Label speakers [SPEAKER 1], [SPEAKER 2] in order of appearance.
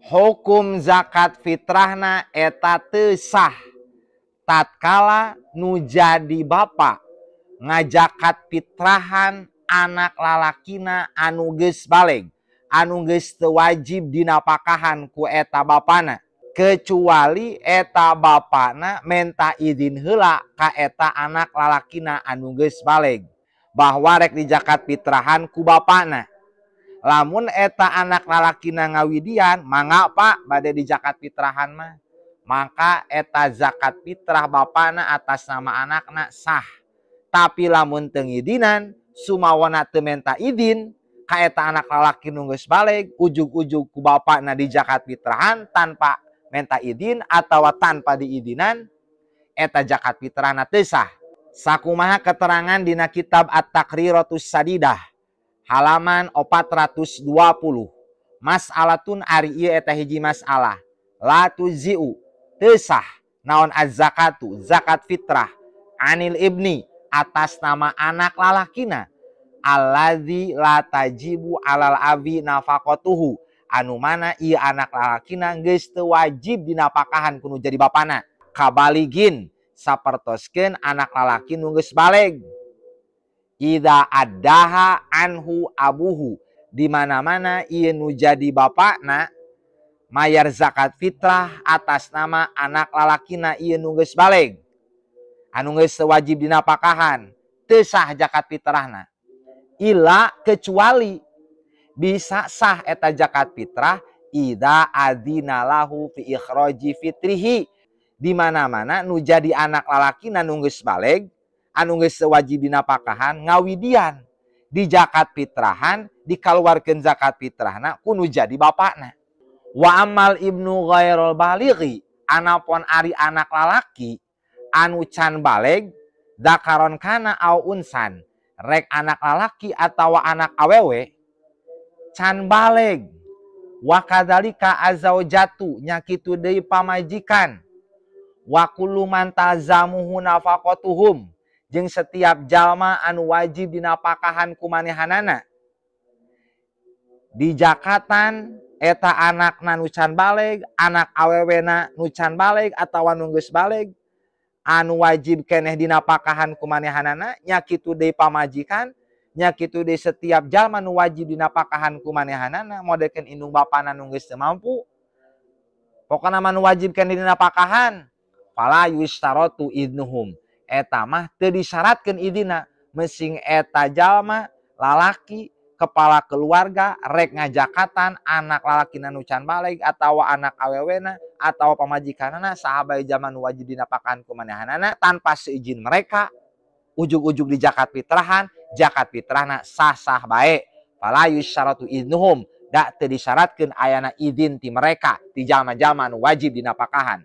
[SPEAKER 1] hukum zakat fitrahna eta teu sah tatkala nu jadi bapa ngajakat fitrahan anak lalakina anu geus baleg, anu geus teu wajib dinapakahan ku eta bapana, kecuali eta bapana menta izin heula ka eta anak lalakina anu geus baleg bahwa rek dijakat fitrahan ku bapana. Lamun eta anak lalakina ngawidian, mangga Pak bade dijakat fitrahan mah, maka eta zakat fitrah bapana atas nama anakna sah. Tapi lamun teu ngidinan, sumawana teu menta izin ka eta anak lalaki nu geus baleg, ujug-ujug ku bapana dijakat fitrahan tanpa menta izin atawa tanpa diizinan, eta zakat fitrahna teu sah. Sakumaha keterangan dina kitab At-Taqriratus Sadidah halaman 420. Mas'alatun ari ieu eta hiji masalah. La tuzi'u teu sah naon az-zakatu zakat fitrah anil ibni atas nama anak lalakina allazi la tajibu alal abi nafaqatuhu anu mana ieu anak lalakina geus teu wajib dinapakahan kudu jadi bapana, kabaligin sapertoskeun anak lalaki nu geus baleg. Ida addaha anhu abuhu, di mana-mana ieu nu jadi bapakna mayar zakat fitrah atas nama anak lalakina ieu nu geus baleg, anu geus wajib dinapakahan, teu sah zakat fitrahna. Ila kecuali bisa sah eta zakat fitrah ida adzina lahu fi ikhraji fitrihi, di mana-mana nu jadi anak lalakina nu geus baleg anu geus wajib dinapakahan ngawidian di zakat fitrahan dikaluarkeun zakat fitrahna ku nu jadi bapakna. Wa amal ibnu ghairul balighi, anapun ari anak lalaki anu can baleg zakaron kana au unsan, rek anak lalaki atawa anak awewe can baleg, wa kadzalika azaujatu nya kitu deui pamajikan, wa kullu man tazamuhu nafaqatuhum jeung setiap jalma anu wajib dinapakahan ku manehanana. Di jakatan eta anakna nu can baleg, anak awewena nu can baleg atawa nu geus baleg anu wajib keneh dinapakahan ku manehanana, nya kitu deui pamajikan, nya kitu deui setiap jalma nu wajib dinapakahan ku manehanana modelkeun indung bapana nu geus teu mampu. Pokona mah nu wajib keneh dinapakahan, fala yustaratu idnuhum, eta mah teu disyaratkeun idina, mesing eta jalma lalaki kepala keluarga rek ngajakatan anak lalakina nu can baleg atawa anak awewena atawa pamajikanana sahabat zaman wajib dinapakahan ku manehanana tanpa seizin mereka, ujug-ujug di zakat fitrahan, zakat fitrahna sah-sah bae. Fala yusyaratu idnuhum, da teu disyaratkeun ayana izin ti mereka ti jalma-jalma nu wajib dinapakahan.